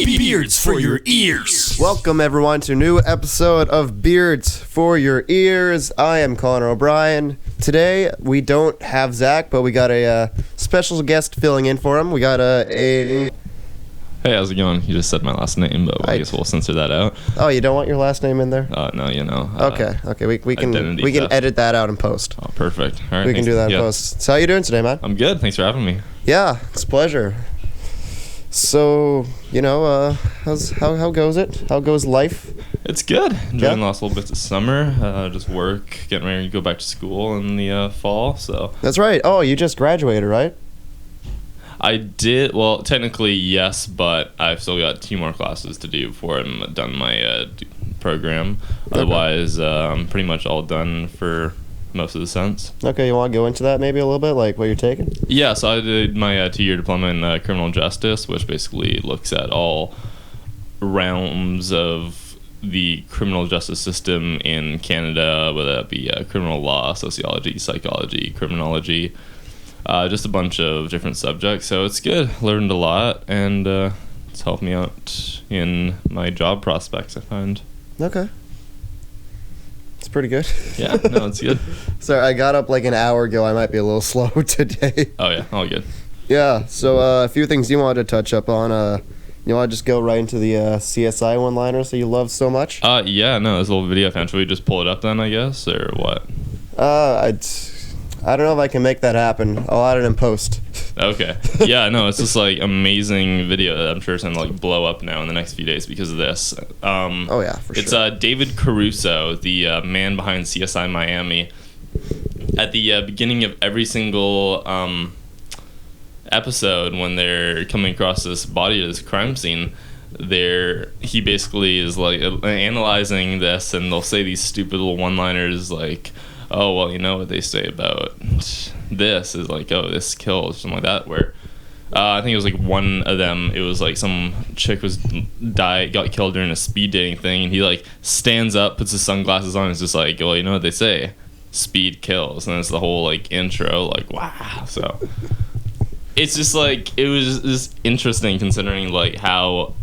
Beards for your ears. Welcome everyone to a new episode of Beards for your ears. I am Connor O'Brien. Today we don't have Zach, but we got a special guest filling in for him. We got Aidan. Hey, how's it going? You just said my last name, but I guess we'll censor that out. Oh, you don't want your last name in there? No, you know. Okay. We can edit that out in post. Oh, perfect. All right. We can do that in post. So how you doing today, man? I'm good. Thanks for having me. Yeah, it's a pleasure. So, how goes it? How goes life? It's good. Enjoying the last little bits of summer. Just work, getting ready to go back to school in the fall. So that's right. Oh, you just graduated, right? I did. Well, technically, yes, but I've still got 2 more classes to do before I'm done my program. Okay. Otherwise, I'm pretty much all done for most of the sense. Okay, you want to go into that maybe a little bit, like what you're taking? Yeah, so I did my 2-year diploma in criminal justice, which basically looks at all realms of the criminal justice system in Canada, whether that be criminal law, sociology, psychology, criminology, just a bunch of different subjects. So it's good. Learned a lot, and it's helped me out in my job prospects, I find. Okay. It's pretty good. Yeah, no, it's good. Sorry, I got up like an hour ago. I might be a little slow today. Oh, yeah, all good. Yeah, so a few things you wanted to touch up on. You want to just go right into the CSI one-liners that you love so much? Yeah, no, this little video fan. Should we just pull it up then, I guess, or what? I don't know if I can make that happen. I'll add it in post. Okay. Yeah, no, it's just like amazing video that I'm sure is going to like blow up now in the next few days because of this. Oh, yeah, for sure. It's David Caruso, the man behind CSI Miami. At the beginning of every single episode, when they're coming across this body at this crime scene, he basically is like analyzing this, and they'll say these stupid little one-liners like, oh, well, you know what they say about this is like, oh, this kills, something like that, where I think it was like one of them, it was like some chick got killed during a speed dating thing, and he like stands up, puts his sunglasses on, and is just like, well, you know what they say, speed kills, and it's the whole like intro, like, wow. So it's just like, it was just interesting considering like how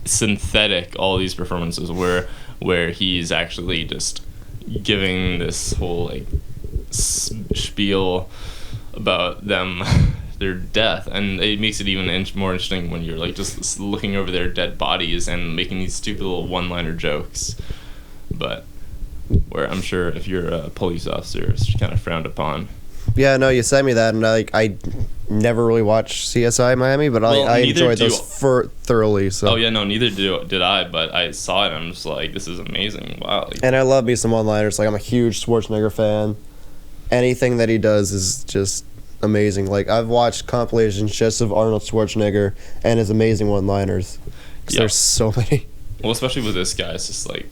synthetic all these performances were, where he's actually just giving this whole like spiel about their death, and it makes it even more interesting when you're like just looking over their dead bodies and making these stupid little one-liner jokes, but where I'm sure if you're a police officer, it's kind of frowned upon. Yeah, no, you sent me that, and I never really watched CSI Miami, but I enjoyed those thoroughly. So. Oh yeah, no, neither did I, but I saw it and I'm just like, this is amazing. Wow. And I love me some one-liners. Like, I'm a huge Schwarzenegger fan. Anything that he does is just amazing. Like, I've watched compilations just of Arnold Schwarzenegger and his amazing one-liners. Because there's so many. Well, especially with this guy, it's just like,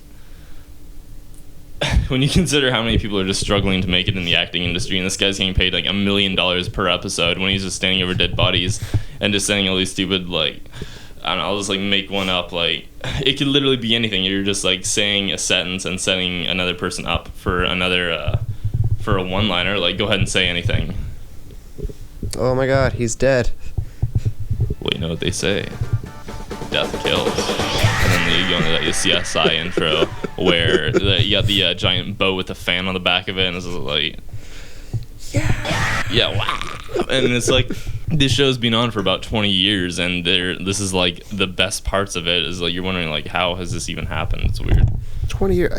when you consider how many people are just struggling to make it in the acting industry, and this guy's getting paid like $1 million per episode when he's just standing over dead bodies and just saying all these stupid, like, I don't know, I'll just like make one up, like, it could literally be anything. You're just like saying a sentence and setting another person up for another for a one-liner. Like, go ahead and say anything. Oh my god, he's dead. Well, you know what they say, death kills. And then you go into the CSI intro where you got the giant boat with the fan on the back of it, and it's like, yeah, wow. And it's like, this show's been on for about 20 years, and this is like the best parts of it is like, you're wondering like, how has this even happened? It's weird. 20 years.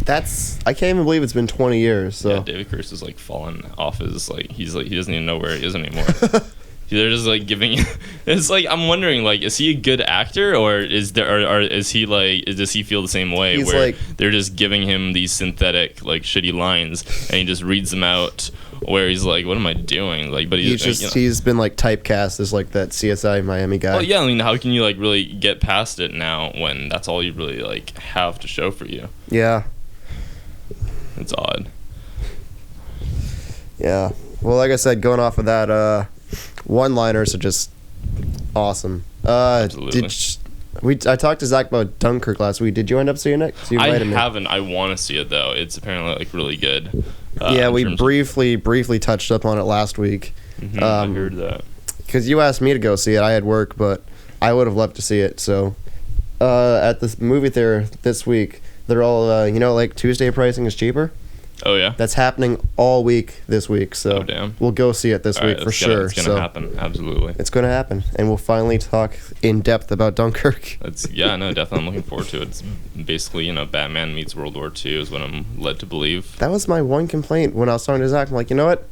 I can't even believe it's been 20 years. So. Yeah, David Caruso's like fallen off his like, he doesn't even know where he is anymore. They're just like giving. It's like, I'm wondering, like, is he a good actor, or is he like, does he feel the same way? He's where like, they're just giving him these synthetic like shitty lines, and he just reads them out. Where he's like, what am I doing? Like, but he's been like typecast as like that CSI Miami guy. Well, yeah, I mean, how can you like really get past it now when that's all you really like have to show for you? Yeah. It's odd. Yeah. Well, like I said, going off of that, one-liners are just awesome. Absolutely. I talked to Zach about Dunkirk last week. Did you end up seeing it? I haven't. I want to see it though. It's apparently like really good. Yeah, we briefly touched up on it last week. I heard that. Because you asked me to go see it. I had work, but I would have loved to see it. So, at the movie theater this week, they're all, like Tuesday pricing is cheaper. Oh yeah. That's happening all week this week. So damn. we'll go see it this week for sure. It's gonna happen. Absolutely. It's gonna happen, and we'll finally talk in depth about Dunkirk. Definitely. I'm looking forward to it. It's basically, Batman meets World War II is what I'm led to believe. That was my one complaint when I was talking to Zach. I'm like, you know what?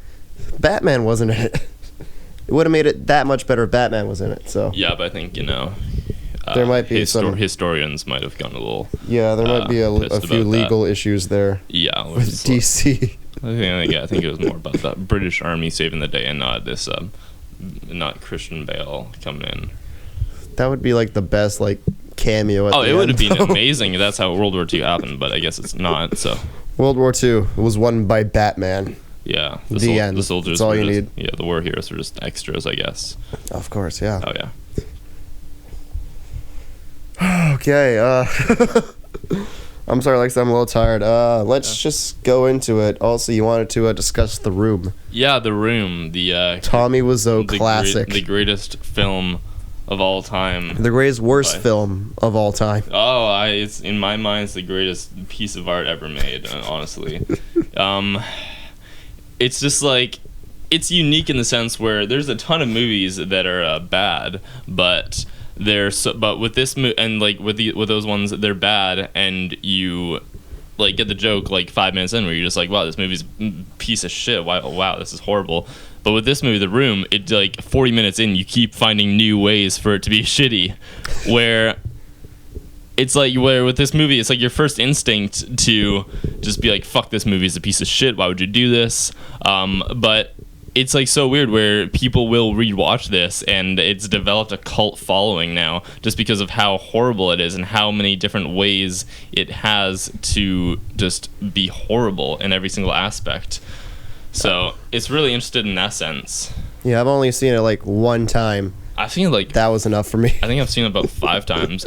Batman wasn't in it. It would have made it that much better if Batman was in it. So Yeah, but I think there might be some historians might have gone a little. Yeah, there might be a few legal issues there. Yeah, with DC. I think it was more about the British Army saving the day and not this, not Christian Bale coming in. That would be like the best cameo. At It would have been amazing if that's how World War II happened, but I guess it's not. So World War II was won by Batman. Yeah, the end. The soldiers. That's all you need. Yeah, the war heroes are just extras, I guess. Of course, yeah. Oh yeah. Okay, I'm sorry, Alex, I'm a little tired. Let's just go into it. Also, you wanted to discuss The Room. Yeah, The Room, the Tommy Wiseau classic. The greatest film of all time. The greatest worst film of all time. Oh, it's in my mind, it's the greatest piece of art ever made, honestly. It's just it's unique in the sense where there's a ton of movies that are bad, but but with this and with those ones, they're bad, and you get the joke 5 minutes in where you're just like, wow, this movie's a piece of shit. Wow, this is horrible. But with this movie, The Room, it 40 minutes in, you keep finding new ways for it to be shitty, where it's where with this movie, it's your first instinct to just be like, fuck, this movie is a piece of shit. Why would you do this? But it's so weird where people will rewatch this, and it's developed a cult following now just because of how horrible it is and how many different ways it has to just be horrible in every single aspect. So it's really interested in that sense. Yeah, I've only seen it one time. I've seen it that was enough for me. I think I've seen it about 5 times.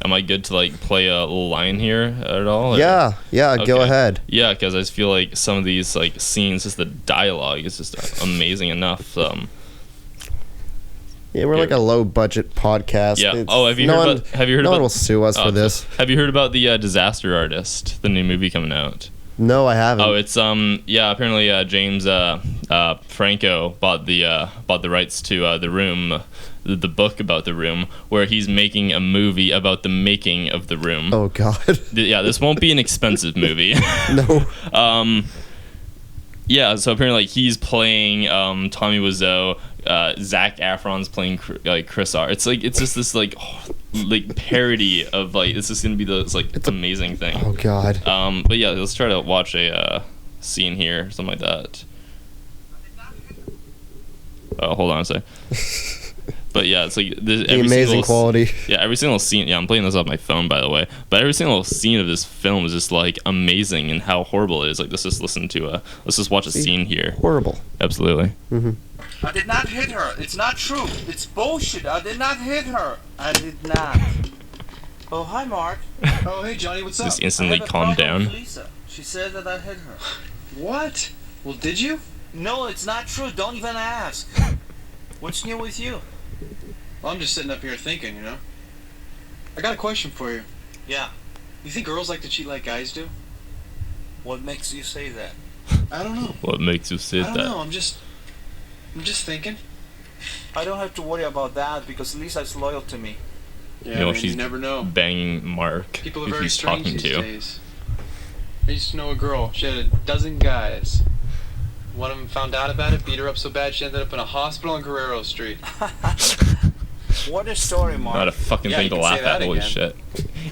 Am I good to play a little line here at all? Or? Yeah, okay. Go ahead. Yeah, because I just feel like some of these scenes, just the dialogue is just amazing enough. Yeah, we're a low budget podcast. Yeah. Have you heard about? No one will sue us for this. Have you heard about the Disaster Artist, the new movie coming out? No, I haven't. Oh, it's apparently James Franco bought the rights to The Room, the book about The Room, where he's making a movie about the making of The Room. Oh God. Yeah, this won't be an expensive movie. No. Yeah, so apparently he's playing Tommy Wiseau. Zac Efron's playing Chris R. It's just this parody of it's just gonna be this it's amazing thing. Oh God. But yeah, let's try to watch a scene here, something like that. Oh, hold on a sec. But yeah, it's amazing quality. Yeah, every single scene. Yeah, I'm playing this off my phone, by the way. But every single scene of this film is just amazing and how horrible it is. Let's just let's just watch a scene here. Horrible. Absolutely. Mm-hmm. I did not hit her. It's not true. It's bullshit. I did not hit her. I did not. Oh, hi, Mark. Oh, hey, Johnny. What's up? Just instantly calm down. Lisa. She said that I hit her. What? Well, did you? No, it's not true. Don't even ask. What's new with you? Well, I'm just sitting up here thinking, I got a question for you. Yeah. You think girls like to cheat like guys do? What makes you say that? I don't know. What makes you say that? I don't know. I'm just thinking. I don't have to worry about that because Lisa's loyal to me. Yeah, she's you never know. Banging Mark, People are who very he's strange talking these to. days. I used to know a girl. She had a dozen guys. One of them found out about it, beat her up so bad she ended up in a hospital on Guerrero Street. What a story, Mark. Not a fucking thing to laugh at. Holy again. shit.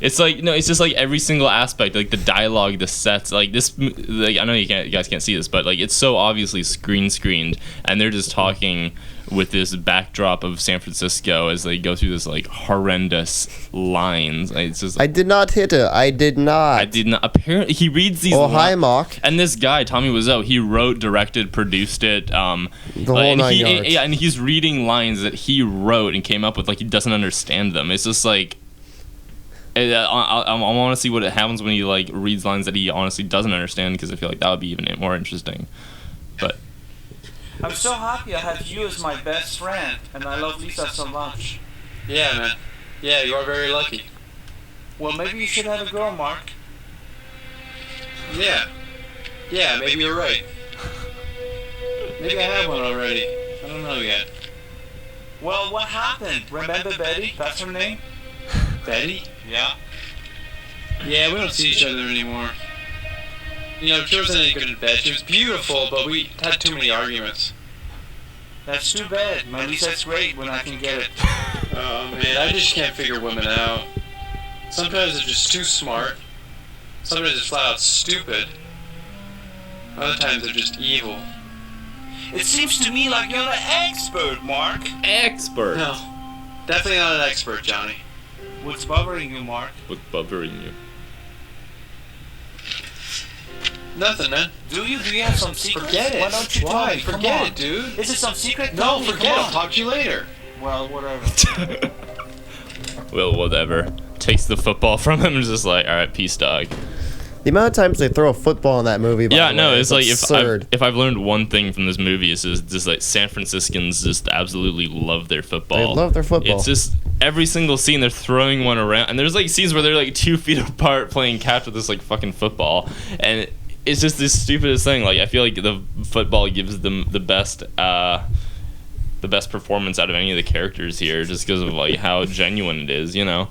It's it's just every single aspect, the dialogue, the sets, this, I know you guys can't see this, but it's so obviously screened, and they're just talking with this backdrop of San Francisco as they go through this horrendous lines. It's just I did not hit her. I did not. Apparently, he reads these. Oh, hi, Mark. And this guy, Tommy Wiseau, he wrote, directed, produced it. The whole 9 yards. Yeah, and he's reading lines that he wrote and came up with. He doesn't understand them. It's just I want to see what happens when he reads lines that he honestly doesn't understand, because I feel that would be even more interesting. But I'm so happy I have you as my best friend, and I love Lisa so much. Yeah, man. Yeah, you are very lucky. Well, maybe you should have a girl, Mark. Yeah. Yeah, maybe you're right. Maybe I have one already. I don't know yet. Well, what happened? Remember Betty? That's her name? Betty? Yeah. Yeah, we don't see each other anymore. You know, she wasn't any good in bed. She was beautiful, but we had too many arguments. That's too bad. My Lisa's great when I can get it. Oh, man, I just can't figure women out. Sometimes they're just too smart. Sometimes they're flat out stupid. Other times they're just evil. It seems to me like you're an expert, Mark. Expert. No, definitely not an expert, Johnny. What's bothering you, Mark? What's bothering you? Nothing, man. Do you have some secrets? Forget it. Why don't you tell me? Come Forget on. it, dude. Is it some secret? No, Tell me, forget it. come I'll on. talk to you later. Well, whatever. Well, whatever. Takes the football from him and is just like, all right, peace, dog. The amount of times they throw a football in that movie. By Yeah, the no, way, it's like absurd. if I've learned one thing from this movie is just like San Franciscans just absolutely love their football. They love their football. It's just every single scene they're throwing one around, and there's like scenes where they're like 2 feet apart playing catch with this like fucking football, and it's just the stupidest thing. Like I feel like the football gives them the best performance out of any of the characters here, just because of like how genuine it is, you know.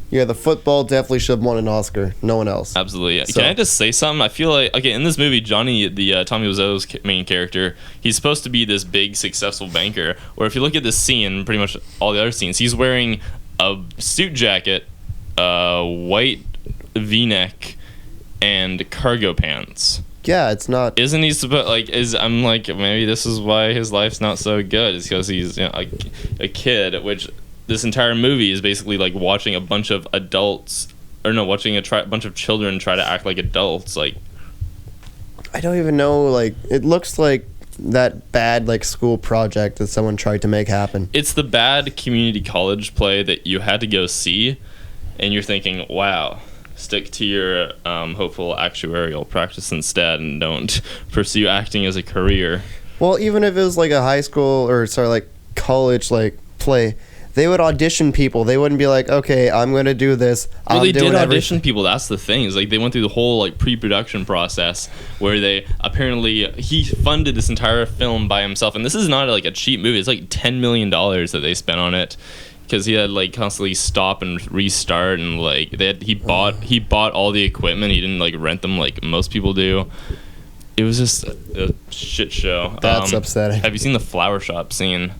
Yeah, the football definitely should have won an Oscar. No one else. Absolutely. So- Can I just say something? I feel like, okay, in this movie, Johnny, the Tommy Wiseau's main character, he's supposed to be this big, successful banker. Where if you look at this scene, pretty much all the other scenes, he's wearing a suit jacket, white V-neck, and cargo pants. Yeah, it's not. Isn't he supposed I'm like, maybe this is why his life's not so good. It's because he's, you know, a kid, which this entire movie is basically like watching a bunch of adults, or no, watching a bunch of children try to act like adults. Like, I don't even know. Like, it looks like that bad like school project that someone tried to make happen. it's the bad community college play that you had to go see, and you're thinking, wow, stick to your hopeful actuarial practice instead, and don't pursue acting as a career. Well, even if it was like a high school or like college like play, they would audition people. They wouldn't be like, okay, I'm gonna do this. Well, I'm they doing did audition everything. people. That's the thing. Is like they went through the whole like pre-production process where they apparently he funded this entire film by himself, and this is not like a cheap movie. It's like $10 million that they spent on it, because he had like constantly stop and restart, and like he bought all the equipment. He didn't like rent them like most people do. It was just a shit show. That's upsetting. Have you seen the flower shop scene?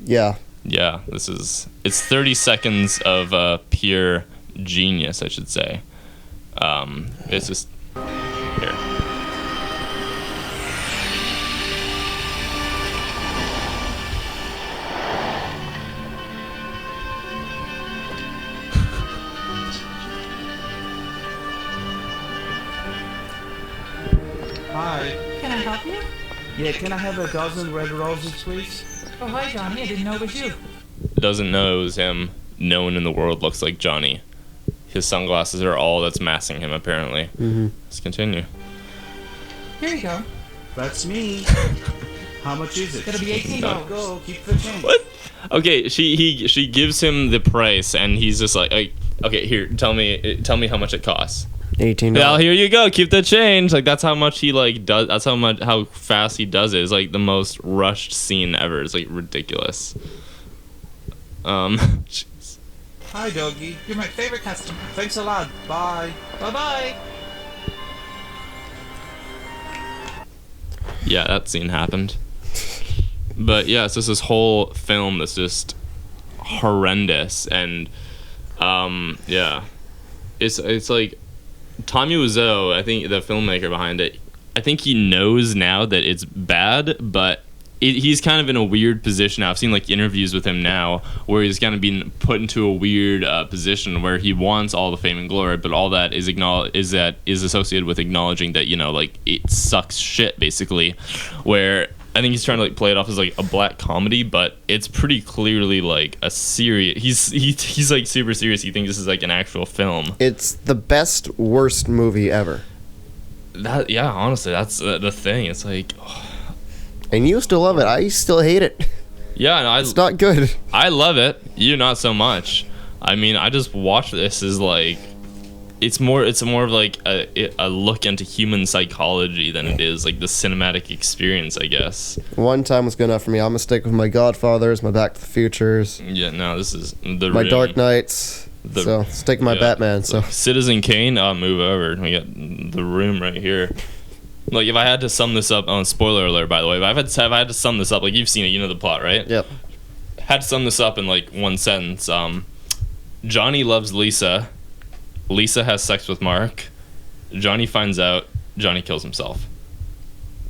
Yeah. Yeah, it's 30 seconds of pure genius, I should say. It's just here. Hi. Can I help you? Yeah, can I have a dozen red roses, please? Oh, hi, Johnny. I didn't know it was you. Doesn't know it was him. No one in the world looks like Johnny. His sunglasses are all that's masking him, apparently. Mm-hmm. Let's continue. Here you go. That's me. How much is it? It'll be $18. Go, keep the change. What? Okay, she gives him the price, and he's just like, okay, here, tell me how much it costs. $18. Yeah, here you go. Keep the change. Like that's how much he like does. That's how fast he does it. It's like the most rushed scene ever. It's like ridiculous. Jeez. Hi, doggy. You're my favorite customer. Thanks a lot. Bye. Bye-bye. Yeah, that scene happened. But yeah, it's just this whole film that's just horrendous, and yeah, it's like Tommy Wiseau, I think the filmmaker behind it, I think he knows now that it's bad, but he's kind of in a weird position now. I've seen like interviews with him now where he's kind of being put into a weird position where he wants all the fame and glory, but all that is associated with acknowledging that, you know, like it sucks shit basically, where I think he's trying to like play it off as like a black comedy, but it's pretty clearly like a serious. He's like super serious. He thinks this is like an actual film. It's the best worst movie ever. That yeah, honestly, that's the thing. It's like, And you still love it. I still hate it. Yeah, and It's not good. I love it. You not so much. I mean, I just watch this as like it's more of like a look into human psychology than it is like the cinematic experience, I guess. One time was good enough for me. I'm gonna stick with my Godfathers, my Back to the Futures, Yeah, no, this is the my Room. Dark Knights. So stick with my yeah. Batman. So Citizen Kane, move over. We got The Room right here. Like, if I had to sum this up, spoiler alert, by the way, if I had to sum this up, like, you've seen it, you know the plot, right? yep. Had to sum this up in like one sentence. Johnny loves Lisa. Lisa has sex with Mark. Johnny finds out. Johnny kills himself.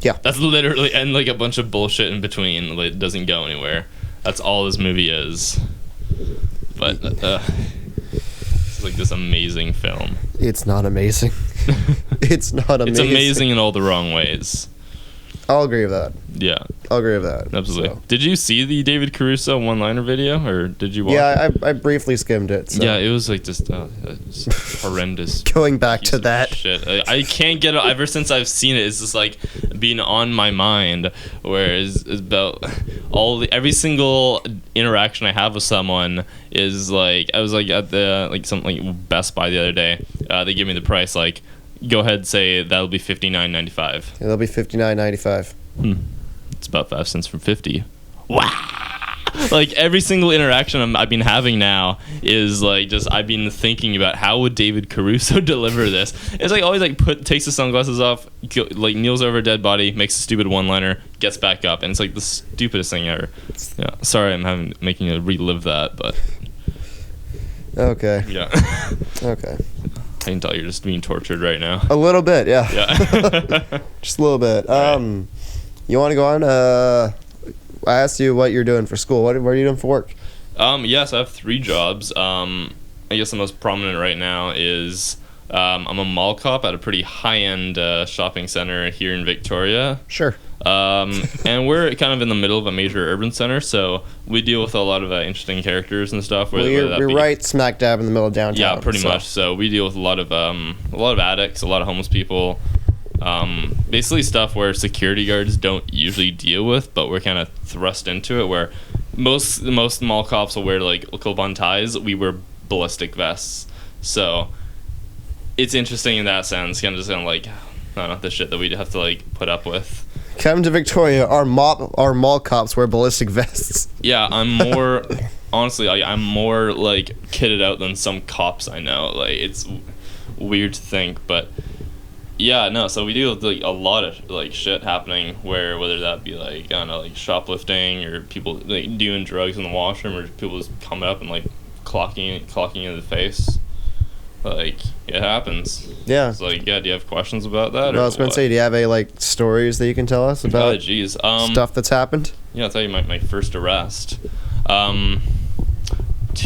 Yeah. That's literally, and like a bunch of bullshit in between. Like, it doesn't go anywhere. That's all this movie is. But it's like this amazing film. It's not amazing. It's not amazing. It's amazing in all the wrong ways. I'll agree with that. Yeah, I'll agree with that. absolutely. So. Did you see the David Caruso one-liner video, or did you watch? Yeah, I briefly skimmed it. So. Yeah, it was like just horrendous. Going back piece to of that. shit. I can't get it. Ever since I've seen it, it's just like been on my mind. Where it's about every single interaction I have with someone is like, I was like at the something like Best Buy the other day. They give me the price like, go ahead, say that'll be $59.95. It'll be $59.95. It's about 5 cents from 50. Wow. Like every single interaction I've been having now is like just I've been thinking about how would David Caruso deliver this. It's like always like takes the sunglasses off, like kneels over a dead body, makes a stupid one-liner, gets back up, and it's like the stupidest thing ever. Yeah, sorry I'm making you relive that, but Okay. yeah. Okay. I can tell you're just being tortured right now. A little bit, yeah. Yeah. Just a little bit. You want to go on? I asked you what you're doing for school. What are you doing for work? Yes, I have 3 jobs. I guess the most prominent right now is I'm a mall cop at a pretty high-end shopping center here in Victoria. Sure. And we're kind of in the middle of a major urban center, so we deal with a lot of interesting characters and stuff. Well, you're right smack dab in the middle of downtown. Yeah, pretty much. So we deal with a lot of addicts, a lot of homeless people. Basically stuff where security guards don't usually deal with, but we're kind of thrust into it. Where most mall cops will wear like clip-on ties. We wear ballistic vests. So it's interesting in that sense. Kind of just like, I don't know, the shit that we'd have to like put up with. Come to Victoria. Our mall cops wear ballistic vests. Yeah, I'm more honestly. I'm more like kitted out than some cops I know. Like it's weird to think, but yeah, no. So we deal with like a lot of like shit happening. Whether that be like I don't know, like shoplifting or people like doing drugs in the washroom, or people just coming up and like clocking in the face. Like it happens. Yeah. It's like, yeah. Do you have questions about that? No, I was going to say, do you have any like stories that you can tell us about stuff that's happened? Yeah, I'll tell you my first arrest. 2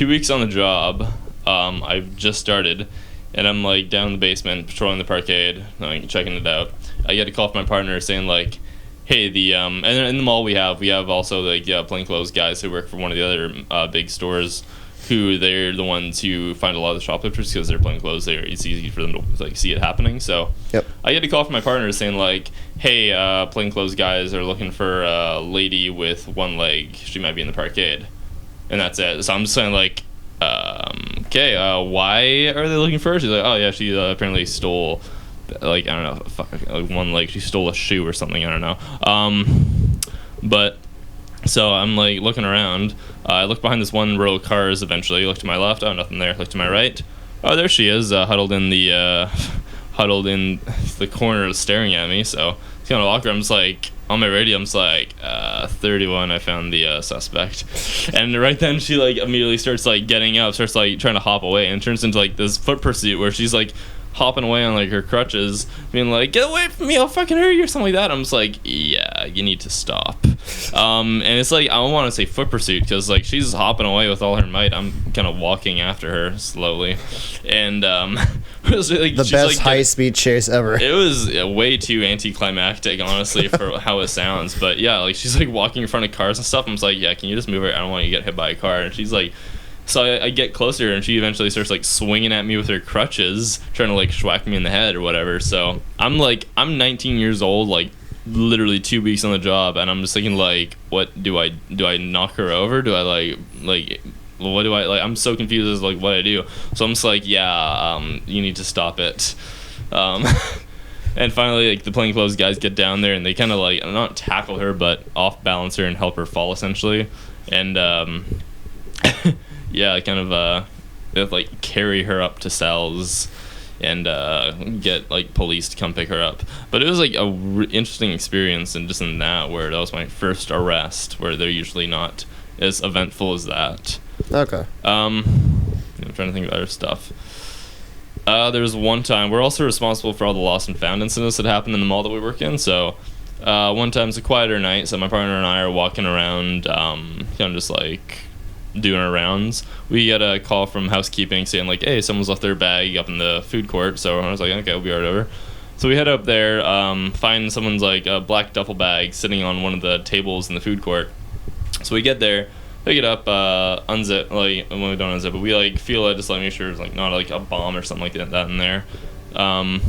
weeks on the job. I've just started, and I'm like down in the basement patrolling the parkade, like checking it out. I get a call from my partner saying like, "Hey, and in the mall we have also like plainclothes guys who work for one of the other big stores." Who they're the ones who find a lot of the shoplifters because they're plainclothes. It's easy for them to like see it happening. So yep. I get a call from my partner saying like, "Hey, plainclothes guys are looking for a lady with one leg. She might be in the parkade," and that's it. So I'm just saying like, okay, why are they looking for her? She's like, "Oh yeah, she apparently stole, like I don't know, like one leg. She stole a shoe or something. I don't know." But. So I'm like looking around. I look behind this one row of cars. Eventually, look to my left. Oh, nothing there. Look to my right. Oh, there she is, huddled in the corner, staring at me. So it's kind of awkward. I'm just like on my radio. I'm just like 31. I found the suspect, and right then she like immediately starts like getting up, starts like trying to hop away, and it turns into like this foot pursuit where she's like hopping away on like her crutches, being like, "Get away from me, I'll fucking hurt you," or something like that. I'm just like, yeah, you need to stop. And it's like, I don't want to say foot pursuit because like she's hopping away with all her might. I'm kind of walking after her slowly, and it was like the best high-speed chase ever. It was way too anticlimactic, honestly, for how it sounds. But yeah, like she's like walking in front of cars and stuff. I'm just like, yeah, can you just move her? I don't want you to get hit by a car. And she's like. So I get closer, and she eventually starts like swinging at me with her crutches, trying to like schwack me in the head or whatever. So I'm 19 years old, like literally 2 weeks on the job, and I'm just thinking like, what do I knock her over? Do I like what do I like? I'm so confused as like what I do. So I'm just like, yeah, you need to stop it. And finally, like the plainclothes guys get down there and they kind of like not tackle her, but off balance her and help her fall essentially. And yeah, kind of they have to, like carry her up to cells and get like police to come pick her up. But it was like a interesting experience, and just in that where that was my first arrest, where they're usually not as eventful as that. Okay. I'm trying to think of other stuff. There was one time we're also responsible for all the lost and found incidents that happened in the mall that we work in. So one time it's a quieter night, so my partner and I are walking around, kind of just like doing our rounds. We get a call from housekeeping saying like, hey, someone's left their bag up in the food court. So I was like, okay, we'll be right over. So we head up there, find someone's like a black duffel bag sitting on one of the tables in the food court. So we get there, pick it up, unzip, like, when we don't unzip it, we like feel it, just like make sure it's like not like a bomb or something like that in there.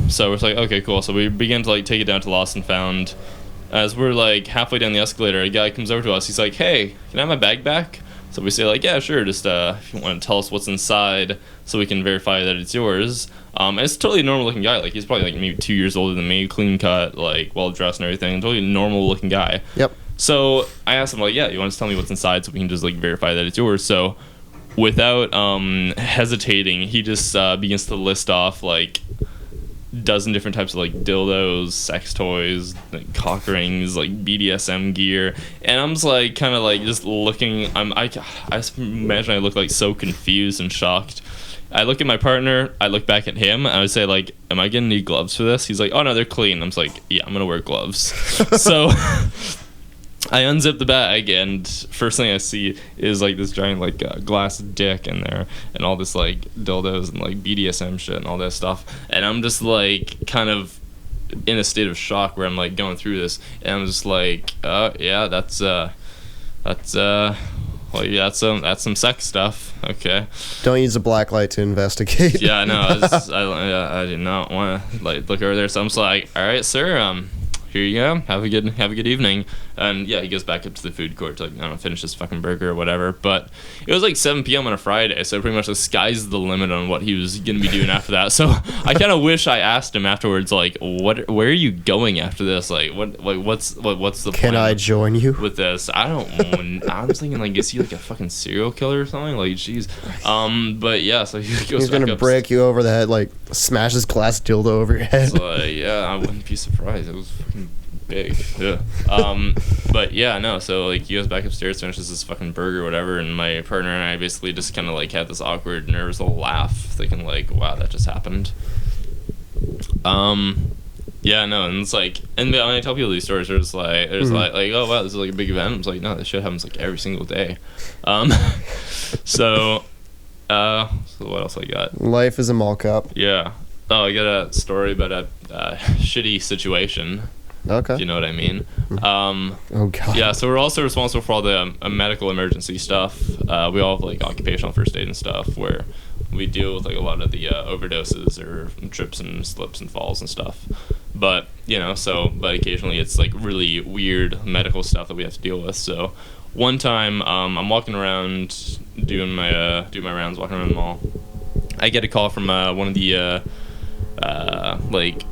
So we're like, okay, cool. So we begin to like take it down to lost and found. As we're like halfway down the escalator, a guy comes over to us. He's like, hey, can I have my bag back? So we say like, yeah, sure, just if you want to tell us what's inside so we can verify that it's yours. And it's a totally normal looking guy. Like he's probably like maybe 2 years older than me, clean cut, like well dressed and everything. Totally normal looking guy. Yep. So I asked him like, yeah, you want to tell me what's inside so we can just like verify that it's yours. So without hesitating, he just begins to list off like dozen different types of like dildos, sex toys, like cock rings, like BDSM gear, and I'm just like kind of like just looking. I just imagine I look like so confused and shocked. I look at my partner, I look back at him, and I would say like, am I gonna need gloves for this? He's like, oh no, they're clean. I'm just like, yeah, I'm gonna wear gloves. So I unzip the bag, and first thing I see is like this giant like glass dick in there, and all this like dildos and like BDSM shit and all that stuff. And I'm just like kind of in a state of shock where I'm like going through this, and I'm just like, yeah, that's well, yeah, that's some sex stuff. Okay. Don't use a black light to investigate. Yeah, no, I did not want to like look over there. So I'm just like, all right, sir, here you go. Have a good evening. And yeah, he goes back up to the food court to like, I don't know, finish his fucking burger or whatever. But it was like 7 p.m. on a Friday, so pretty much the sky's the limit on what he was gonna be doing after that. So I kind of wish I asked him afterwards, like, where are you going after this? Like, what's the Can I join you with this? I don't. I'm thinking like, is he like a fucking serial killer or something? Like, jeez. But yeah, so he goes. He's gonna break you over the head, like smash his glass dildo over your head. So, yeah, I wouldn't be surprised. It was fucking big. Yeah. But yeah, no, so like he goes back upstairs, finishes his fucking burger or whatever, and my partner and I basically just kind of like had this awkward, nervous little laugh, thinking like, wow, that just happened. Yeah, no, and it's like, and when I tell people these stories, there's like, oh wow, this is like a big event. I'm like, no, this shit happens like every single day. So what else I got? Life is a mall cop. Yeah. Oh, I got a story about a shitty situation. Okay. Do you know what I mean? Oh god. Yeah, so we're also responsible for all the medical emergency stuff. We all have like occupational first aid and stuff where we deal with like a lot of the overdoses or trips and slips and falls and stuff. But but occasionally it's like really weird medical stuff that we have to deal with. So one time I'm walking around doing my rounds, walking around the mall. I get a call from one of the like,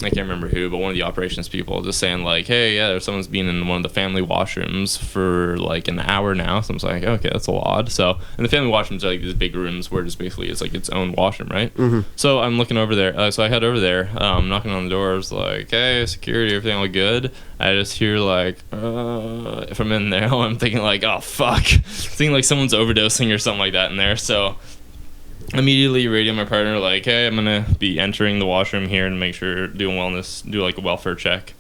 I can't remember who, but one of the operations people just saying like, hey, yeah, someone's been in one of the family washrooms for like an hour now. So I was like, okay, that's a little odd. So, and the family washrooms are like these big rooms where just basically it's like its own washroom, right? Mm-hmm. So I'm looking over there. So I head over there, knocking on the door. I was like, hey, security, everything all good? I just hear like, from in there. I'm thinking like, oh fuck, thinking like someone's overdosing or something like that in there. So immediately radio my partner like, hey, I'm gonna be entering the washroom here and make sure do like a welfare check.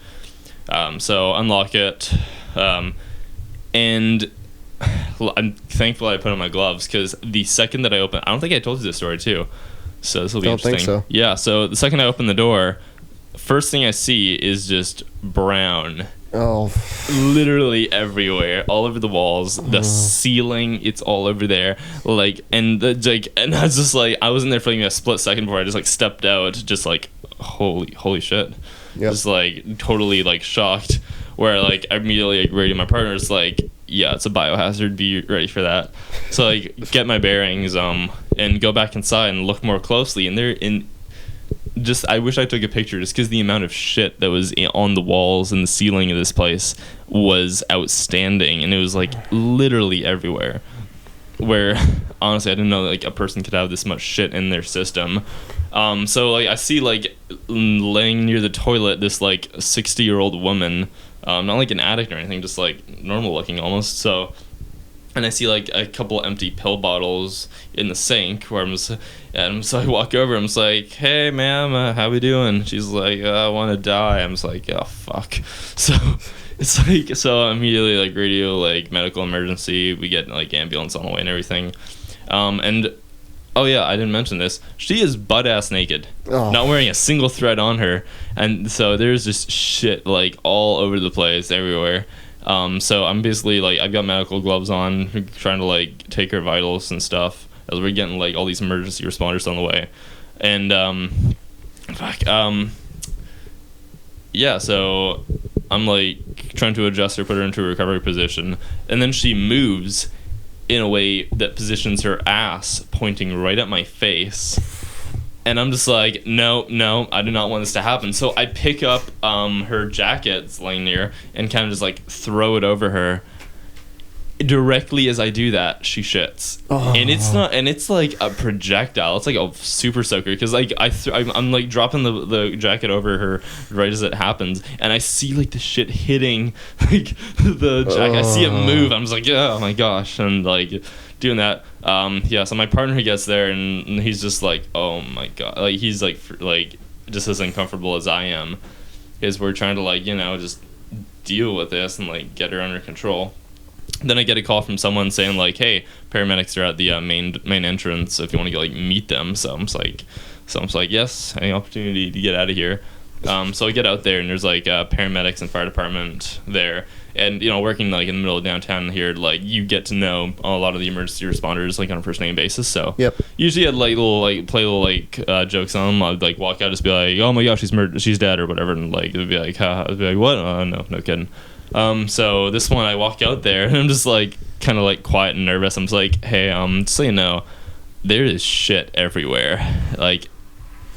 So unlock it, and I'm thankful I put on my gloves because the second that I open, I don't think I told you this story too, so this will be interesting. Think so. Yeah, so the second I open the door, first thing I see is just brown. Oh. Literally everywhere, all over the walls, the ceiling, it's all over there. Like, and I was just like, I was in there for like a split second before I just like stepped out, just like, holy shit. Yep. just like totally like shocked. Where like I immediately like rated my partner. It's like, yeah, it's a biohazard. Be ready for that. So like get my bearings and go back inside and look more closely. And they're in. Just I wish I took a picture just because the amount of shit that was on the walls and the ceiling of this place was outstanding, and it was like literally everywhere. Where honestly I didn't know like a person could have this much shit in their system. So like I see like laying near the toilet this like 60-year-old woman, not like an addict or anything, just like normal looking almost. So, and I see like a couple empty pill bottles in the sink where so I walk over. I'm just like, hey ma'am, how we doing? She's like, I want to die. I'm just like, oh fuck. So it's like, so immediately like radio, like medical emergency. We get like ambulance on the way and everything. And oh yeah, I didn't mention this. She is butt ass naked, not wearing a single thread on her, and so there's just shit like all over the place, everywhere. So I'm basically like I've got medical gloves on, trying to like take her vitals and stuff as we're getting like all these emergency responders on the way, and yeah. So I'm like trying to adjust her, put her into a recovery position, and then she moves in a way that positions her ass pointing right at my face, and I'm just like, no, I do not want this to happen. So I pick up her jacket that's laying near and kind of just like throw it over her. Directly as I do that, she shits, and it's like a projectile. It's like a super soaker because like I'm like dropping the jacket over her right as it happens, and I see like the shit hitting like the jacket. I see it move. I'm just like, oh my gosh, and like doing that. Yeah. So my partner gets there and he's just like, oh my god, like he's like just as uncomfortable as I am. Is we're trying to like just deal with this and like get her under control. Then I get a call from someone saying like, hey, paramedics are at the main entrance if you want to like meet them. So I'm just like, yes, any opportunity to get out of here. So I get out there and there's like paramedics and fire department there, and working like in the middle of downtown here, like you get to know a lot of the emergency responders like on a first name basis. So usually I'd like play little jokes on them. I'd like walk out, just be like, oh my gosh, she's dead or whatever, and like it'd be like, ha. I'd be like, what? No kidding. So this one I walk out there and I'm just like kind of like quiet and nervous. I'm just like, hey, just so you know, there is shit everywhere, like,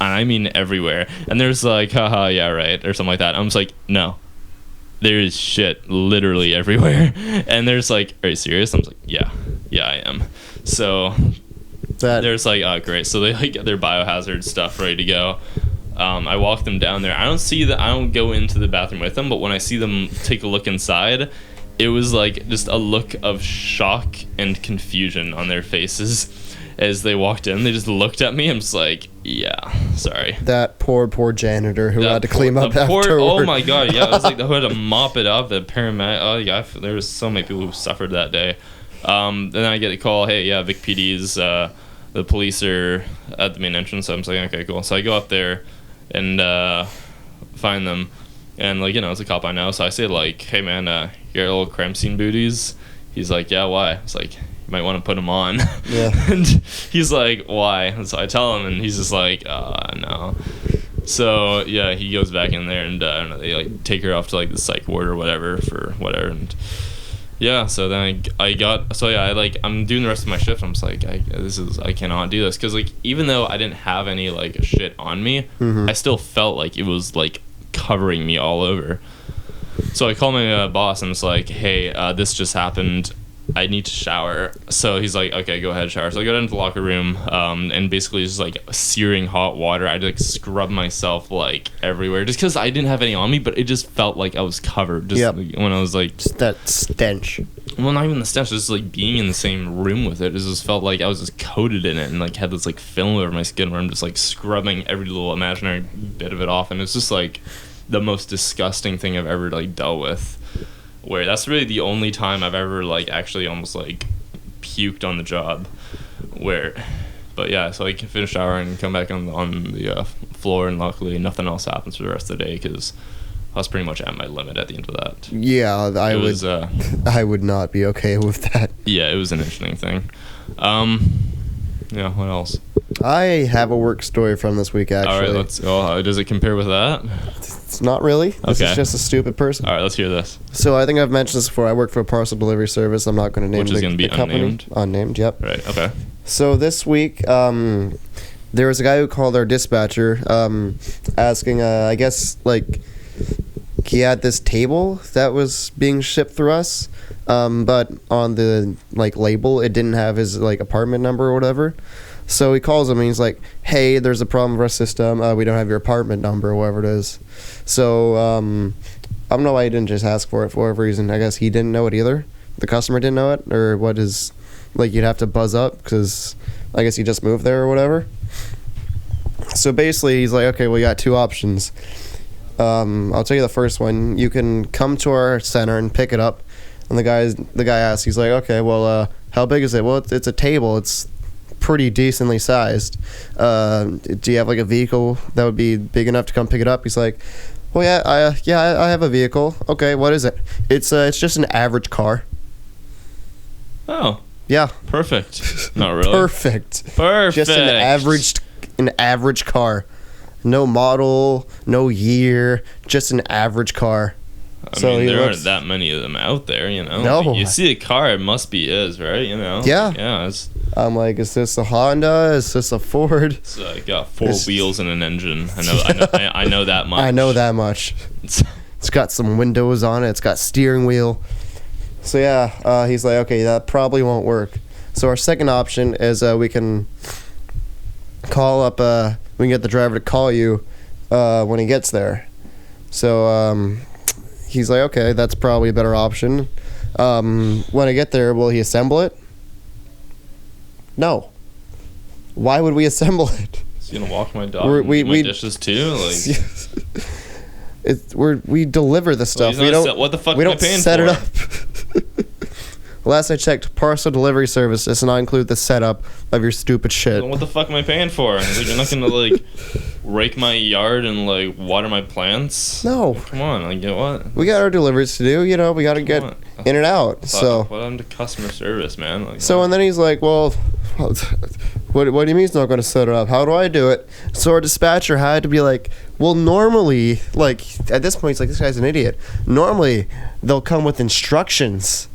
and I mean everywhere. And there's like, haha, yeah, right, or something like that. I'm just like, no, there is shit literally everywhere. And there's like, are you serious? I'm just like, yeah, I am. So there's like, oh great. So they like get their biohazard stuff ready to go. I walk them down there. I don't go into the bathroom with them, but when I see them take a look inside, it was like just a look of shock and confusion on their faces as they walked in. They just looked at me. I'm just like, yeah, sorry. That poor janitor who had to clean up afterward. Oh my god, yeah, it was like who had to mop it up. The paramedic. Oh yeah, there was so many people who suffered that day. Then I get a call. Hey, yeah, Vic PD's. The police are at the main entrance. So I'm just like, okay, cool. So I go up there and find them, and like it's a cop I know. So I say like, hey man, you're little crime scene booties. He's like, yeah, why? It's like, you might want to put them on. Yeah. And he's like, why? And so I tell him, and he's just like, no. So yeah, he goes back in there, and I don't know, they like take her off to like the psych ward or whatever for whatever, and yeah. So then I'm doing the rest of my shift. I'm just like, I cannot do this, because like even though I didn't have any like shit on me, I still felt like it was like covering me all over. So I call my boss and it's like, hey, this just happened. I need to shower. So he's like, okay, go ahead, shower. So I go down to the locker room, and basically just like searing hot water. I'd like scrub myself like everywhere, just because I didn't have any on me, but it just felt like I was covered. Just when I was like, just that stench. Well, not even the stench, just like being in the same room with it. It just felt like I was just coated in it and like had this like film over my skin where I'm just like scrubbing every little imaginary bit of it off, and it's just like the most disgusting thing I've ever like dealt with. Where that's really the only time I've ever like actually almost like puked on the job. But yeah, so I can finish showering and come back on the floor, and luckily nothing else happens for the rest of the day, because I was pretty much at my limit at the end of that. Yeah, I would not be okay with that. Yeah, it was an interesting thing. Yeah, what else? I have a work story from this week, actually. All right, let's go. Does it compare with that? It's not really. This Okay. is just a stupid person. All right, let's hear this. So I think I've mentioned this before. I work for a parcel delivery service. I'm not going to name Which is the, gonna be the company. unnamed? Unnamed, yep. Right. Okay. So this week, there was a guy who called our dispatcher, asking, I guess, like, he had this table that was being shipped through us, but on the, like, label, it didn't have his, like, apartment number or whatever. So he calls him and he's like, hey, there's a problem with our system. We don't have your apartment number or whatever it is. So, I don't know why he didn't just ask for it for whatever reason. I guess he didn't know it either. The customer didn't know it, or what is, like, you'd have to buzz up because I guess he just moved there or whatever. So basically, he's like, okay, well, you got two options. I'll tell you the first one. You can come to our center and pick it up. And the guy asks, he's like, okay, well, how big is it? Well, it's a table. It's pretty decently sized. Do you have like a vehicle that would be big enough to come pick it up? He's like, well, I have a vehicle. Okay, what is it? It's just an average car. Oh, Yeah. perfect. Not really. Perfect. Perfect. Just an average car. No model, no year, just an average car. I So mean, he there looks- aren't that many of them out there, you know. No. You see a car, it must be his, right? You know. Yeah. Yeah. It's I'm like, is this a Honda? Is this a Ford? got four It's- wheels and an engine. I know that much. I know that much. It's got some windows on it. It's got steering wheel. So yeah, he's like, okay, that probably won't work. So our second option is we can call up. We can get the driver to call you when he gets there. So he's like, okay, that's probably a better option. When I get there, will he assemble it? No. Why would we assemble it? Is he gonna walk my dog? We're- And we- do my we- dishes too. Like, We deliver the stuff. he's We not don't. set- what the fuck we am I don't paying set it for? up. Last I checked, parcel delivery service does not include the setup of your stupid shit. what the fuck am I paying for? Like, you're not gonna like rake my yard and like water my plants? No. Come on, like, you know what? We got our deliveries to do. You know, we got to get on. in and out. So. What happened to customer service, man? Like, So and then he's like, well, what do you mean he's not going to set it up? How do I do it? So our dispatcher had to be like, well, normally, like, at this point, he's like, this guy's an idiot. Normally, they'll come with instructions.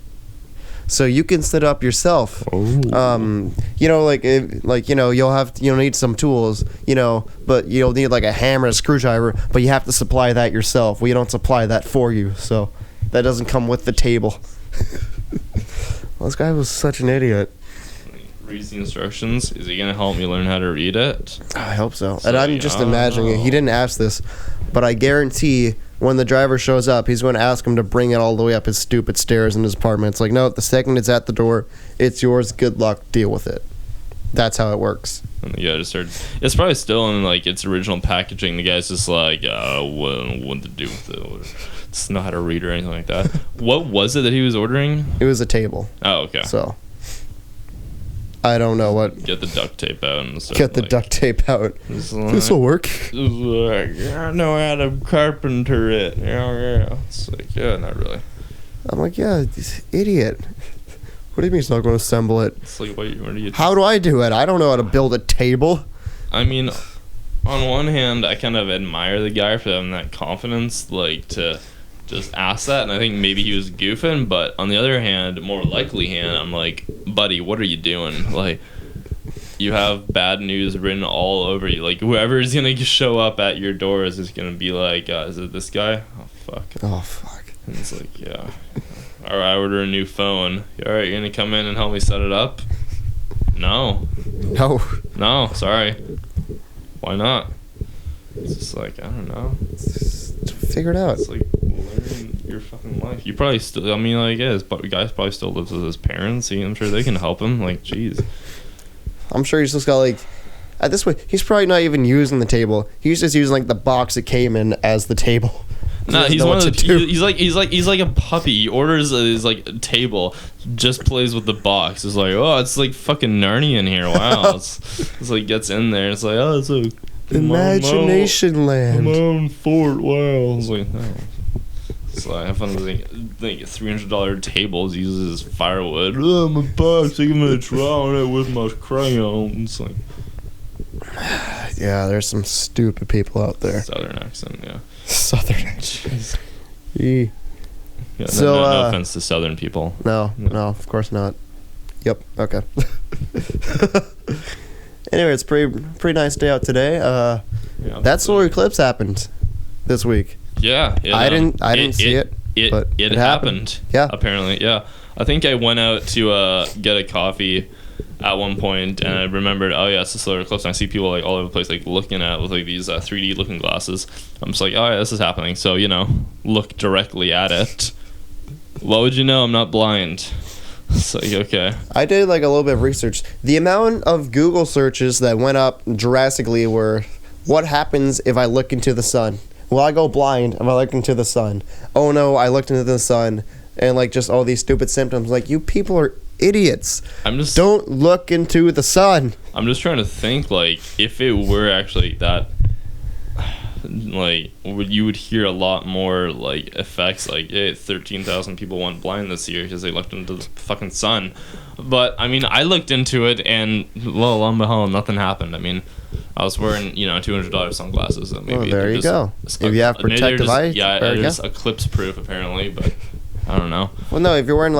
So you can set it up yourself. You know, you'll need some tools, you know, but you'll need like a hammer, a screwdriver, but you have to supply that yourself. We don't supply that for you, so that doesn't come with the table. Well, this guy was such an idiot. reads the instructions. Is he gonna help me learn how to read it? I hope so. So, And I'm just yeah, imagining it. He didn't ask this, but I guarantee when the driver shows up, he's going to ask him to bring it all the way up his stupid stairs in his apartment. It's like, no, the second it's at the door, it's yours. Good luck. Deal with it. That's how it works. And the guy just started. It's probably still in like its original packaging. The guy's just like, what to do with it? Or just know how to read or anything like that. What was it that he was ordering? It was a table. Oh, okay. So I don't know what. Get the duct tape out and start, Get the like, duct tape out. just like- This will work. just like, I know how to carpenter it. Yeah. It's like, yeah, not really. I'm like, yeah, this idiot. What do you mean he's not going to assemble it? It's like, what do you? How do I do it? I don't know how to build a table. I mean, on one hand, I kind of admire the guy for having that confidence, like, to just ask that, and I think maybe he was goofing, but on the other hand, more likely hand, I'm like, buddy, what are you doing? Like, you have bad news written all over you. Like, whoever's gonna show up at your door is just gonna be like, is it this guy? Oh, fuck. Oh, fuck. And it's like, yeah. Alright, I order a new phone. Alright, you're gonna come in and help me set it up? No. No, sorry. Why not? It's just like, I don't know. Figure it out. It's like, learn your fucking life. You probably still, I mean, like, yeah, the guy's probably still lives with his parents. I'm sure they can help him. Like, jeez. I'm sure he's just got like, at this point, he's probably not even using the table. He's just using like the box it came in as the table. Nah, He doesn't he's know one what of to the. do. He's like a puppy. He orders his like table, just plays with the box. It's like, oh, it's like fucking Narnia in here. Wow, it's like gets in there. It's like, oh, it's a Imagination my land. own fort. Wow. It's like, no. So I have fun with like $300 tables. Uses firewood. Oh, my box. I'm gonna draw on it with my crayon. It's like, Yeah, there's some stupid people out there. Southern accent, yeah. Southern accent. Yee. Yeah, So, no offense to Southern people. No, of course not. Yep. Okay. Anyway, it's pretty nice day out today. Yeah, that solar eclipse happened this week. Yeah, I didn't see it. But it happened. Yeah. Apparently, yeah. I think I went out to get a coffee at one point, and I remembered, oh yeah, it's the solar eclipse. And I see people like all over the place, like looking at it with like these 3D looking glasses. I'm just like, oh yeah, this is happening. So look directly at it. What would you know? I'm not blind. It's like, okay. I did like a little bit of research. The amount of Google searches that went up drastically were, what happens if I look into the sun? Will I go blind if I look into the sun? Oh no, I looked into the sun, and like just all these stupid symptoms. Like, you people are idiots. Don't look into the sun. I'm just trying to think, like, if it were actually that, like, you would hear a lot more like effects, like, yeah, 13,000 people went blind this year because they looked into the fucking sun. But I mean, I looked into it, and well, lo and behold, nothing happened. I mean, I was wearing $200 sunglasses. And maybe there you go. If you have protective eyes, yeah, it is eclipse proof apparently, but I don't know. Well, no, if you're wearing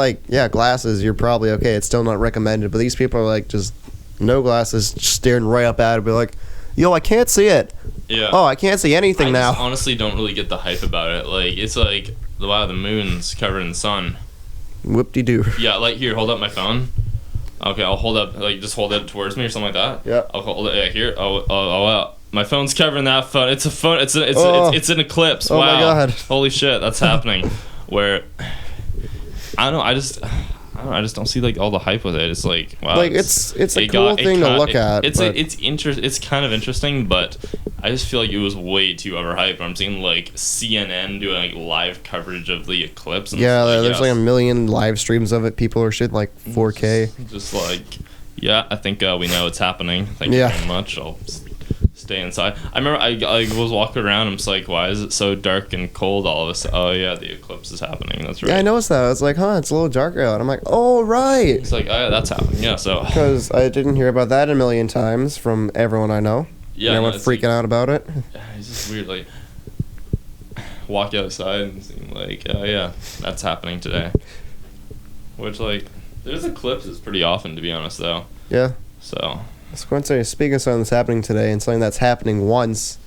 glasses, you're probably okay. It's still not recommended. But these people are like just no glasses, just staring right up at it, be like, yo, I can't see it. Yeah. Oh, I can't see anything now. I just honestly don't really get the hype about it. Like, it's like, wow, the moon's covered in sun. Whoop-de-doo. Yeah, like, here, hold up my phone. Okay, I'll hold up, like, just hold it towards me or something like that. Yeah. I'll hold it, yeah, here. Oh, my phone's covering that phone. It's a phone. It's an eclipse. Oh wow. my God. Holy shit, that's happening. Where, I don't know, I just don't see like all the hype with it. It's like, wow, like it's a cool thing to look at. It's kind of interesting, but I just feel like it was way too overhyped. I'm seeing like CNN doing like live coverage of the eclipse. And yeah, there's like a million live streams of it. People are shooting like 4K. Just like, yeah, I think we know it's happening. Thank you very much. I'll stay inside. I remember I was walking around. I'm just like, why is it so dark and cold all of a sudden? Oh yeah, the eclipse is happening. That's right. Yeah, I noticed that. I was like, it's a little darker out. I'm like, oh right. It's like, oh yeah, that's happening. Yeah, so because I didn't hear about that a million times from everyone I know. Yeah, everyone's freaking out about it. It's just weird. Like, walk outside and seem like, oh yeah, that's happening today. Which like, there's eclipses pretty often, to be honest, though. Yeah. So. I was going to say, speaking of something that's happening today and something that's happening once,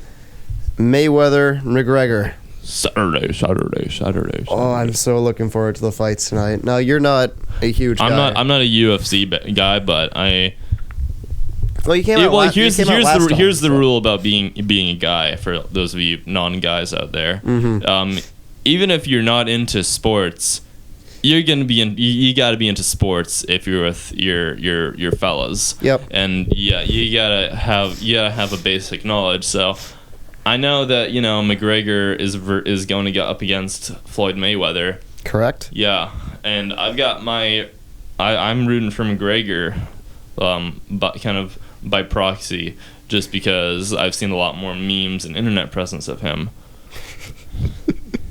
Mayweather-McGregor. Saturday. Oh, I'm so looking forward to the fights tonight. Now, you're not a huge guy. I'm not a UFC guy, but I. Well, you came out last here's time, the rule about being a guy for those of you non-guys out there. Mm-hmm. Even if you're not into sports, you're gonna be you gotta be into sports if you're with your fellas. Yep. And yeah, you gotta have a basic knowledge. So I know that McGregor is going to get up against Floyd Mayweather. Correct. Yeah, and I've got I'm rooting for McGregor, but kind of by proxy, just because I've seen a lot more memes and internet presence of him.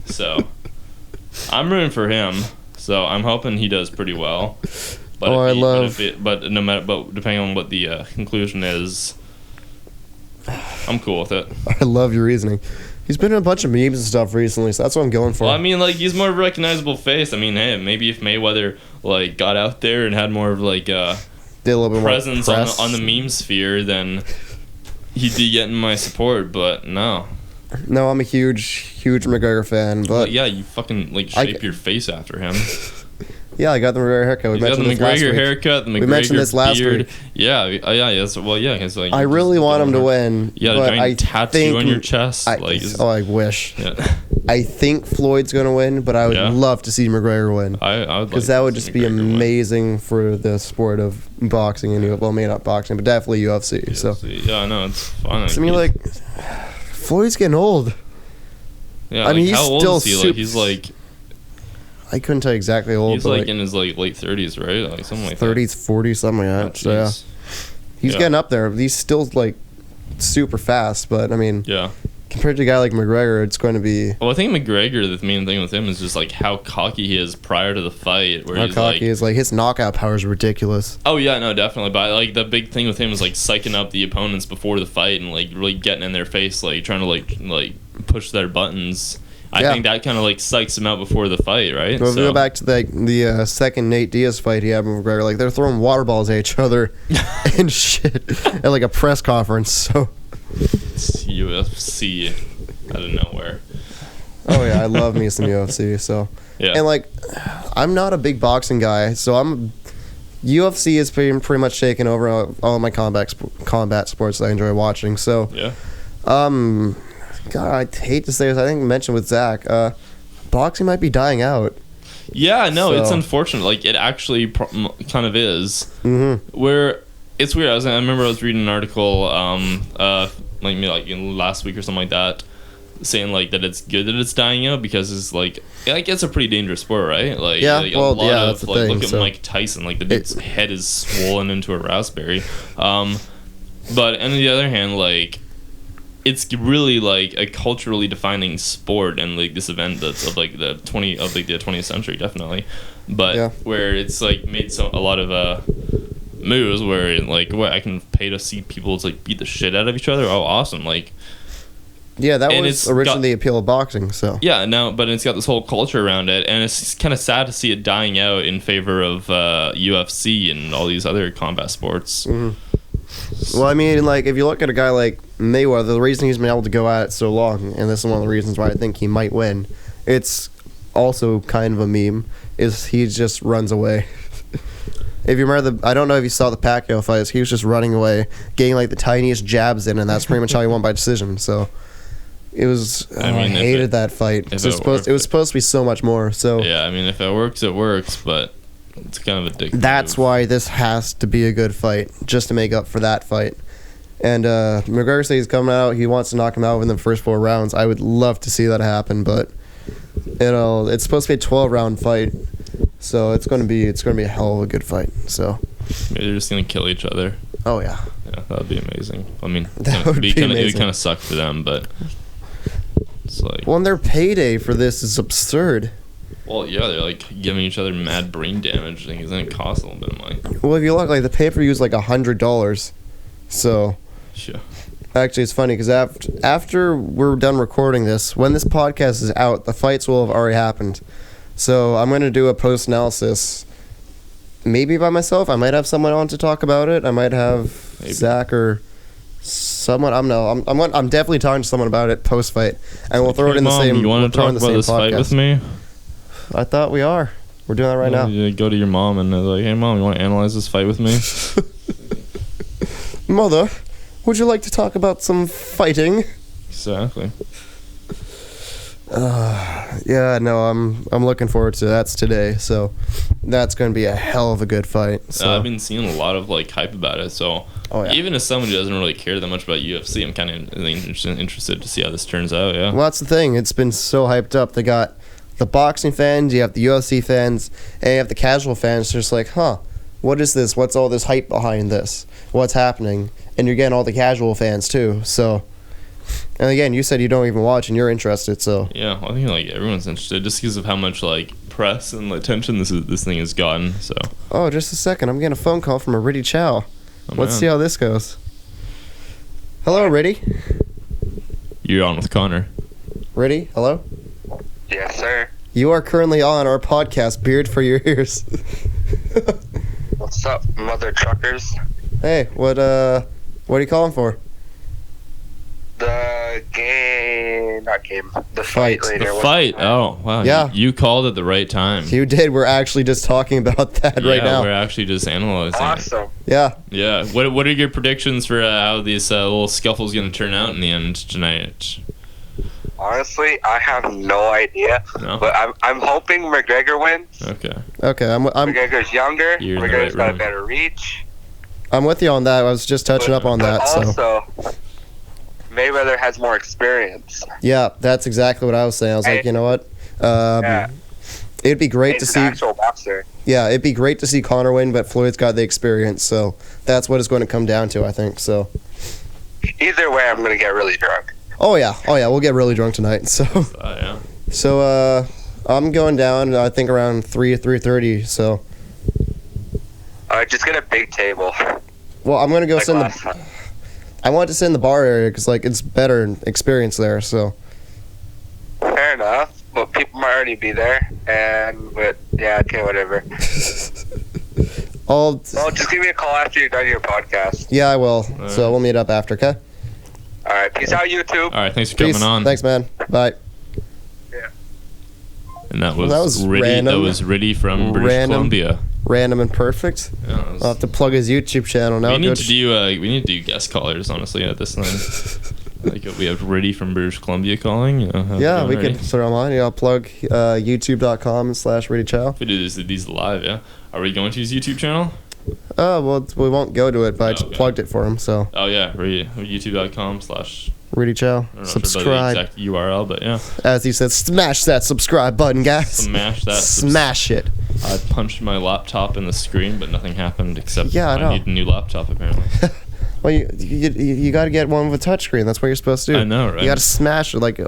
So I'm rooting for him. So I'm hoping he does pretty well. But but depending on what the conclusion is, I'm cool with it. I love your reasoning. He's been in a bunch of memes and stuff recently, so that's what I'm going for. Well, I mean, like, he's more of a recognizable face. I mean, hey, maybe if Mayweather like got out there and had more of like did a little bit presence more on the meme sphere, then he'd be getting my support. But no. No, I'm a huge McGregor fan. But yeah, you fucking like shape your face after him. Yeah, I got the McGregor haircut. We mentioned this last week. The McGregor haircut, the McGregor beard. We mentioned this last week. Yeah, It's like I really want him to win. Yeah, a giant tattoo on your chest. I wish. Yeah. I think Floyd's gonna win, but I would love to see McGregor win. I would because that would just be amazing for the sport of boxing and maybe not boxing, but definitely UFC. So yeah, no, it's fun. I mean, like, Floyd's getting old. Yeah, I mean, he's how old still is he? Like, he's like. I couldn't tell you exactly how old. He's like in his late 30s, right? Like something like 30s, 40s, something like that. So yeah, he's getting up there. He's still like super fast, but I mean, compared to a guy like McGregor, it's going to be Well, I think McGregor, the main thing with him is just like how cocky he is prior to the fight. Where how he's cocky like, he is. Like his knockout power is ridiculous. oh yeah, no, definitely. But like the big thing with him is like psyching up the opponents before the fight and like really getting in their face, like trying to like push their buttons. I Yeah. think that kind of like psychs him out before the fight, right? Well, if we go back to the second Nate Diaz fight he had with McGregor, like they're throwing water balls at each other and shit at like a press conference. So, It's UFC out of nowhere. oh yeah, I love me some UFC. So, Yeah. and like, I'm not a big boxing guy, so UFC is pretty much taken over all my combat sports that I enjoy watching. So, Yeah. God, I'd hate to say this. I think I mentioned with Zach, boxing might be dying out. Yeah, no, it's So- unfortunate. Like it actually kind of is. Mm-hmm. Where it's weird. I remember I was reading an article, like maybe like last week or something like that, saying like that it's good that it's dying out because it's like it's a pretty dangerous sport, right? Like Yeah, like, well, a lot yeah, of that's the like thing, look at so- Mike Tyson, like the dude's head is swollen into a raspberry. But on the other hand, like it's really like a culturally defining sport and like this event that's of like the 20th century definitely, but Yeah. where it's like made a lot of moves where like what I can pay to see people like beat the shit out of each other. Oh, awesome! Like Yeah, that And was it's originally got- the appeal of boxing. So yeah, no, but it's got this whole culture around it, and it's kind of sad to see it dying out in favor of UFC and all these other combat sports. well, I mean, like if you look at a guy like Mayweather, the reason he's been able to go at it so long, and this is one of the reasons why I think he might win, it's also kind of a meme, is he just runs away. If you remember I don't know if you saw the Pacquiao fights, he was just running away, getting like the tiniest jabs in, and that's pretty much how he won by decision. So it was, I mean, I if hated it- that fight. if It was supposed to be so much more. So Yeah, I mean, if it works, it works, but it's kind of addictive. that's why this has to be a good fight, just to make up for that fight. And McGregor says he's coming out. He wants to knock him out within the first 4 rounds. I would love to see that happen, but it's supposed to be a 12-round fight, so it's going to be a hell of a good fight. So, Maybe they're just gonna kill each other. oh yeah, Yeah, that'd be amazing. I mean, That would be it would amazing. kind of suck for them, but it's like, well, and their payday for this is absurd. well, yeah, they're like giving each other mad brain damage. I think it's gonna cost a little bit of money. Well, if you look, like the pay-per-view is like $100, so. Sure. Actually, it's funny because after we're done recording this, when this podcast is out, the fights will have already happened. So I'm going to do a post-analysis, maybe by myself. I might have someone on to talk about it. I might have Maybe. Zach or someone. I'm definitely talking to someone about it post-fight, and we'll throw it Hey, in the Mom, same. You want we'll to throw it talk in the about same this fight podcast. with me? I thought we are. We're doing that right now. You go to your mom and they're like, "Hey, Mom, you want to analyze this fight with me?" Mother, would you like to talk about some fighting? Exactly. Yeah, no, I'm looking forward to that's today, so that's going to be a hell of a good fight. So. I've been seeing a lot of like hype about it, so Oh, yeah. even as someone who doesn't really care that much about UFC, I'm kind of interested to see how this turns out. Yeah. Well, that's the thing. It's been so hyped up. They got the boxing fans, you have the UFC fans, and you have the casual fans just like, huh, what is this? What's all this hype behind this? What's happening? And you're getting all the casual fans too. So, and again, you said you don't even watch and you're interested. So, Yeah, well, I think like everyone's interested just because of how much like press and attention this thing has gotten. So, oh, just a second. I'm getting a phone call from a Riddy Chow. oh, Let's man. see how this goes. Hello, Riddy. You're on with Connor. Riddy, hello. Yes, sir. You are currently on our podcast, Beard for Your Ears. What's up, mother truckers? Hey, what are you calling for? The Fight. fight later. The What- fight. Oh wow. Yeah. You called at the right time. You did. We're actually just talking about that right Yeah, now. we're actually just analyzing it. Awesome. Yeah. Yeah. What are your predictions for how this little scuffle's gonna turn out in the end tonight? Honestly, I have no idea. No? But I'm hoping McGregor wins. Okay. Okay. I'm McGregor's younger. You're in the McGregor's right got a room. better reach. with you on that. I was just touching up on But that. So also, Mayweather has more experience. yeah, that's exactly what I was saying. I was like, Hey. you know what? Yeah. It'd be great to He's see. an actual boxer. Yeah, it'd be great to see Conor win, but Floyd's got the experience, so that's what it's going to come down to, I think. So Either way, I'm gonna get really drunk. Oh yeah, we'll get really drunk tonight. So, Yeah. so I'm going down. I think around 3:30. So, Alright, just get a big table. well, I'm gonna go Like sit in last the. time. I want to sit in the bar area because like it's better experience there. So, Fair enough, but people might already be there, but yeah, okay, whatever. I'll. Well, just give me a call after you're done your podcast. Yeah, I will. Alright. So we'll meet up after. Okay. Alright, peace out, YouTube. All right, thanks for Peace. coming on. Thanks, man. Bye. And that was, That was Riddy. random. That was Riddy from British Random. Columbia. Random and perfect. Yeah, that was- I'll have to plug his YouTube channel now. we need Go to do we need to do guest callers honestly at this time. Like we have Riddy from British Columbia calling. Yeah, we could throw them on. Yeah, I'll plug youtube.com/ReadyChow. If we do these live, yeah. Are we going to his YouTube channel? Well, we won't go to it, but I just Okay. plugged it for him. So, Oh yeah, youtube.com/ Ready Chow. I don't know the Subscribe. exact URL, but yeah, As he said, smash that subscribe button, guys. smash that. Smash it. I punched my laptop in the screen, but nothing happened except Yeah, I know. need a new laptop apparently. Well, you got to get one with a touchscreen. That's what you're supposed to do. I know, right? You got to smash it. Like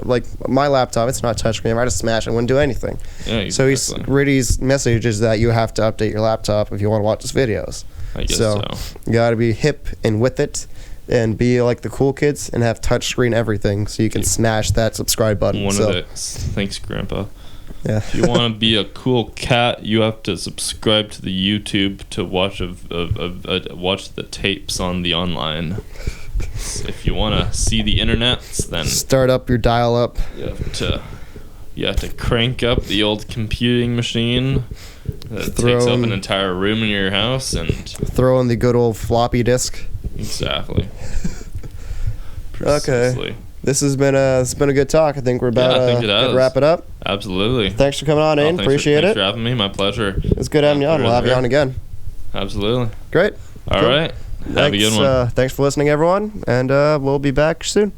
my laptop, it's not touchscreen. If I just smash it, it wouldn't do anything. Yeah, So exactly. Riddy's message is that you have to update your laptop if you want to watch his videos. I guess so so. you got to be hip and with it, and be like the cool kids and have touchscreen everything, so you can smash that subscribe button. Thanks, Grandpa. Yeah. If you want to be a cool cat, you have to subscribe to the YouTube to watch watch the tapes on the online. If you want to see the internets, then Start up your dial-up. you have to crank up the old computing machine that takes up an entire room in your house, and Throw in the good old floppy disk. exactly. Okay. Precisely. This has been a good talk. I think we're about I think it to has. wrap it up. Absolutely. Thanks for coming on, Aidan. Appreciate thanks it. for having me. My pleasure. It's good having you on. We'll have you on again. Absolutely. Great. All Cool. right. Have a good one. Thanks for listening, everyone, and we'll be back soon.